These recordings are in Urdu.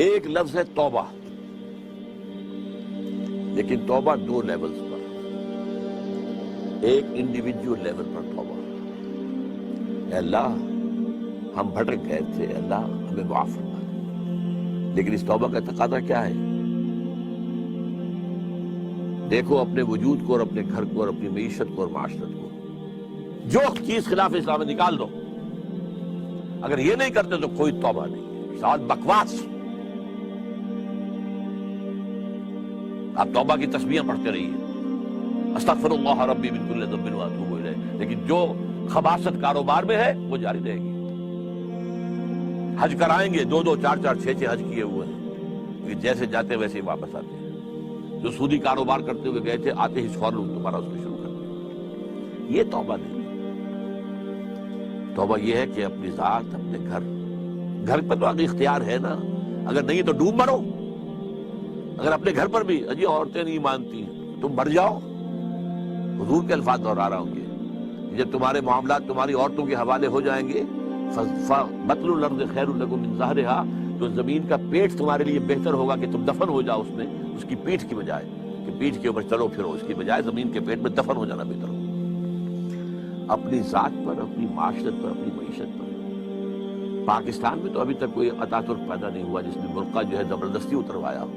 ایک لفظ ہے توبہ، لیکن توبہ دو لیولز پر، ایک انڈیویجول لیول پر توبہ، اے اللہ ہم بھٹک گئے تھے، اے اللہ ہمیں معاف فرما دے۔ لیکن اس توبہ کا تقاضا کیا ہے؟ دیکھو اپنے وجود کو اور اپنے گھر کو اور اپنی معیشت کو اور معاشرت کو، جو چیز خلاف اسلام ہے نکال دو۔ اگر یہ نہیں کرتے تو کوئی توبہ نہیں ہے، ساتھ بکواس۔ آپ توبہ کی تسبیحیں پڑھتے رہیے، استغفر اللہ ربی من کل ذنب واتوب الیہ، لیکن جو خباثت کاروبار میں ہے وہ جاری رہے گی۔ حج کرائیں گے، 2 4 6 حج کیے ہوئے ہیں، کہ جیسے جاتے ویسے ہی واپس آتے ہیں۔ جو سودی کاروبار کرتے ہوئے گئے تھے، آتے ہی فوراً دوبارہ اس کو شروع کر دیا۔ یہ توبہ نہیں۔ توبہ یہ ہے کہ اپنی ذات، اپنے گھر پر تو آگے اختیار ہے نا، اگر نہیں تو ڈوب مرو۔ اگر اپنے گھر پر بھی اجی عورتیں نہیں مانتی تم مر جاؤ، حضور کے الفاظ دہرا رہا ہوں گے، جب تمہارے معاملات تمہاری عورتوں کے حوالے ہو جائیں گے، بطن الارض خیر لکم من ظہرها، تو زمین کا پیٹ تمہارے لیے بہتر ہوگا کہ تم دفن ہو جاؤ اس میں، اس کی پیٹھ کی بجائے کہ پیٹھ کے اوپر چلو پھرو، اس کی بجائے زمین کے پیٹ میں دفن ہو جانا بہتر ہو۔ اپنی ذات پر، اپنی معاشرت پر، اپنی معیشت پر۔ پاکستان میں تو ابھی تک کوئی اتا ترک پیدا نہیں ہوا جس نے برقع جو ہے زبردستی اتروایا ہو۔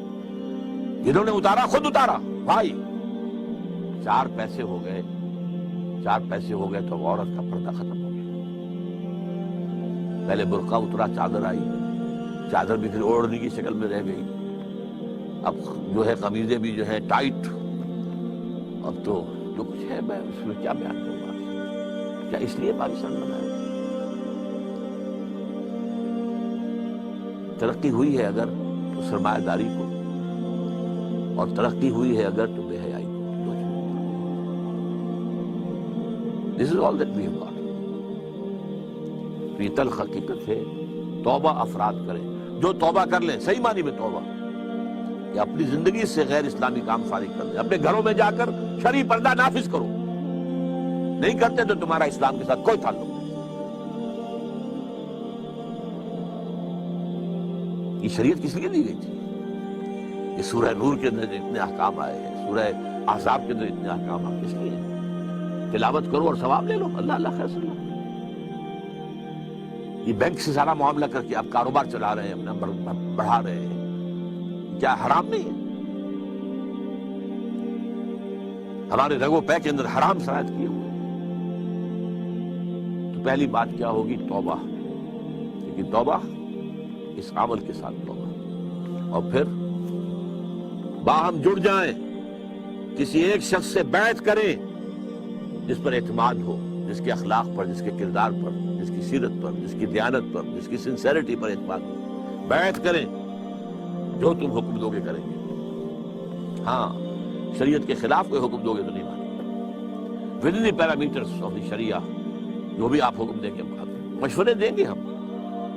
جنہوں نے اتارا خود اتارا بھائی، 4 پیسے ہو گئے تو عورت کا پردہ ختم ہو گیا۔ پہلے برقع اترا، چادر آئی، چادر بھی پھر اوڑھنے کی شکل میں رہ گئی، اب جو ہے قمیضیں بھی جو ہے ٹائٹ۔ اب تو جو کچھ ہے میں اس میں کیا بیان کروں گا؟ کیا اس لیے پاکستان بنایا؟ ترقی ہوئی ہے اگر تو سرمایہ داری کو، اور ترقی ہوئی ہے اگر تو بے حیائی کو۔ This is all that we have got۔ یہ تلخ حقیقت ہے۔ توبہ افراد کریں، جو توبہ کر لیں، صحیح معنی میں توبہ، کہ اپنی زندگی سے غیر اسلامی کام فارغ کر دیں، اپنے گھروں میں جا کر شرعی پردہ نافذ کرو۔ نہیں کرتے تو تمہارا اسلام کے ساتھ کوئی تعلق نہیں۔ یہ شریعت کس لیے دی گئی تھی؟ یہ سورہ نور کے اندر اتنے احکام آئے ہیں، سورہ احزاب کے اندر اتنے احکام آئے، کس لیے؟ تلاوت کرو اور ثواب لے لو، اللہ اللہ خیر صلی اللہ۔ یہ بینک سے سارا معاملہ کر کے آپ کاروبار چلا رہے ہیں، اپنا بڑھا رہے ہیں، کیا حرام نہیں ہے؟ ہمارے رگو پے کے اندر حرام شرائط کیے ہوئے۔ تو پہلی بات کیا ہوگی؟ توبہ۔ لیکن توبہ اس عمل کے ساتھ توبہ، اور پھر باہم جڑ جائیں، کسی ایک شخص سے بیعت کریں جس پر اعتماد ہو، جس کے اخلاق پر، جس کے کردار پر، جس کی سیرت پر، جس کی دیانت پر، جس کی سنسیریٹی پر اعتماد ہو۔ بیعت کریں، جو تم حکم دو گے کریں گے۔ ہاں، شریعت کے خلاف کوئی حکم دو گے تو نہیں مانیں گے۔ With in the parameters of the شریعہ، جو بھی آپ حکم دیں گے، مشورے دیں گے ہم،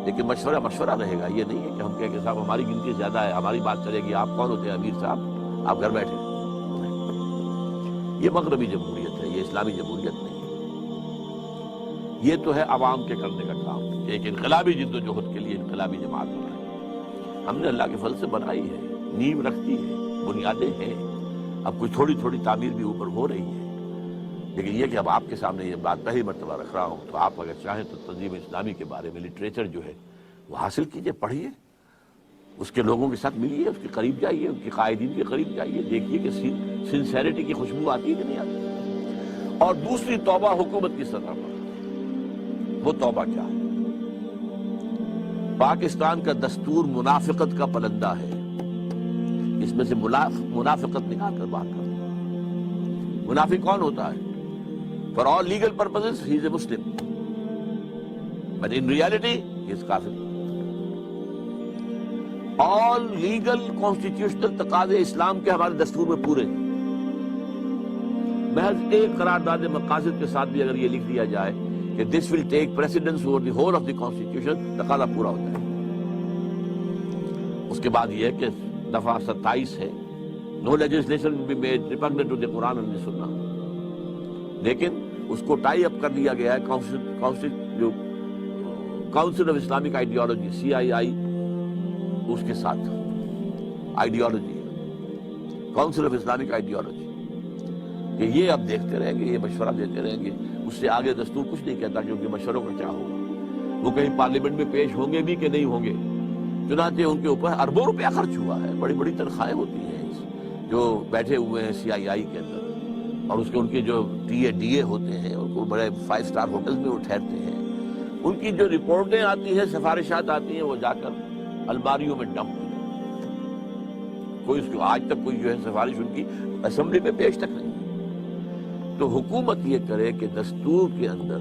لیکن مشورہ رہے گا۔ یہ نہیں ہے کہ ہم کہیں کہ صاحب ہماری گنتی زیادہ ہے، ہماری بات چلے گی، آپ کون ہوتے ہیں امیر صاحب، آپ گھر بیٹھے۔ یہ مغربی جمہوریت ہے، یہ اسلامی جمہوریت نہیں۔ یہ تو ہے عوام کے کرنے کا کام، کہ ایک انقلابی جد و جہد کے لیے انقلابی جماعت بنائی۔ ہم نے اللہ کے فضل سے بنائی ہے، نیو رکھتی ہے، بنیادیں ہیں، اب کچھ تھوڑی تھوڑی تعمیر بھی اوپر ہو رہی ہے۔ لیکن یہ کہ اب آپ کے سامنے یہ بات پہلی مرتبہ رکھ رہا ہوں، تو آپ اگر چاہیں تو تنظیم اسلامی کے بارے میں لٹریچر جو ہے وہ حاصل کیجئے، پڑھیے، اس کے لوگوں کے ساتھ ملیے، اس کے قریب جائیے، ان کے قائدین کے قریب جائیے، دیکھیے کہ سنسیریٹی کی خوشبو آتی ہے کہ نہیں آتی۔ اور دوسری توبہ حکومت کی سطح پر، وہ توبہ کیا ہے؟ پاکستان کا دستور منافقت کا پلندہ ہے، اس میں سے منافقت نکال کر باہر کر دیں۔ منافق کون ہوتا ہے؟ For all legal purposes, he is a Muslim. But in reality, he is kafir. All legal constitutional تقاضے اسلام کے ہمارے دستور میں پورے ہیں۔ محض ایک قرارداد مقاصد کے ساتھ بھی اگر یہ لکھ دیا جائے کہ this will take precedence over the whole of the constitution، تقاضا پورا ہوتا ہے۔ اس کے بعد یہ ہے کہ دفعہ 27 ہے، no legislation will be made repugnant to the Quran and the Sunnah۔ لیکن اس کو ٹائی اپ کر دیا گیا ہے council of Islamic ideology CII اس کے ساتھ ideology council of Islamic ideology کہ یہ اب دیکھتے رہیں گے، یہ مشورہ دیتے رہیں گے، اس سے آگے دستور کچھ نہیں کہتا کہ ان کے مشوروں کا کیا ہوگا، وہ کہیں پارلیمنٹ میں پیش ہوں گے بھی کہ نہیں ہوں گے۔ چنانچہ ان کے اوپر اربوں روپیہ خرچ ہوا ہے، بڑی بڑی تنخواہیں ہوتی ہیں جو بیٹھے ہوئے ہیں CII کے اندر، اور اس کے ان کے جو DA ہوتے ہیں، ان کو بڑے 5 اسٹار ہوٹلز میں وہ ٹھہرتے ہیں، ان کی جو رپورٹیں آتی ہیں، سفارشات آتی ہیں، وہ جا کر الماریوں میں ڈمپ ہوتی ہیں۔ کوئی اس کو آج تک کوئی جو ہے سفارش ان کی اسمبلی میں پیش تک نہیں۔ تو حکومت یہ کرے کہ دستور کے اندر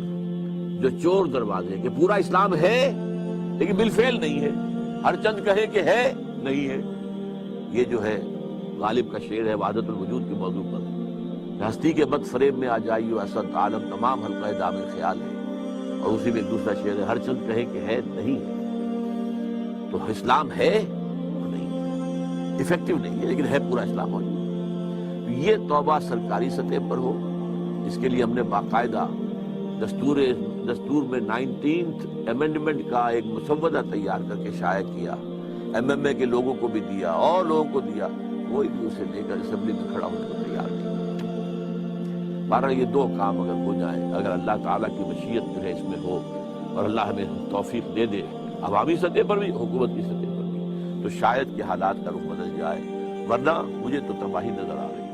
جو چور دروازے کہ پورا اسلام ہے لیکن بالفعل نہیں ہے، ہر چند کہے کہ ہے نہیں ہے، یہ جو ہے غالب کا شعر ہے وحدت الوجود کے موضوع پر، ہستی کے بد فریب میں آ جائیو اسد عالم تمام حلقہ دامن خیال ہے، اور اسی میں ایک دوسرا شعر ہے ہر چند کہے کہ ہے نہیں ہے۔ تو اسلام ہے تو نہیں ہے، افیکٹو نہیں ہے لیکن ہے پورا اسلام موجود۔ یہ توبہ سرکاری سطح پر ہو، اس کے لیے ہم نے باقاعدہ دستور میں 19th امینڈمنٹ کا ایک مسودہ تیار کر کے شائع کیا، MMA کے لوگوں کو بھی دیا اور لوگوں کو دیا، کوئی بھی اسے لے کر اسمبلی میں کھڑا ہونے کو تیار نہیں۔ بہرحال یہ 2 کام اگر ہو جائیں، اگر اللہ تعالیٰ کی مشیت جو ہے اس میں ہو اور اللہ ہمیں توفیق دے دے عوامی سطح پر بھی حکومت کی سطح پر بھی، تو شاید کہ حالات کا رخ بدل جائے، ورنہ مجھے تو تباہی نظر آ رہی ہے۔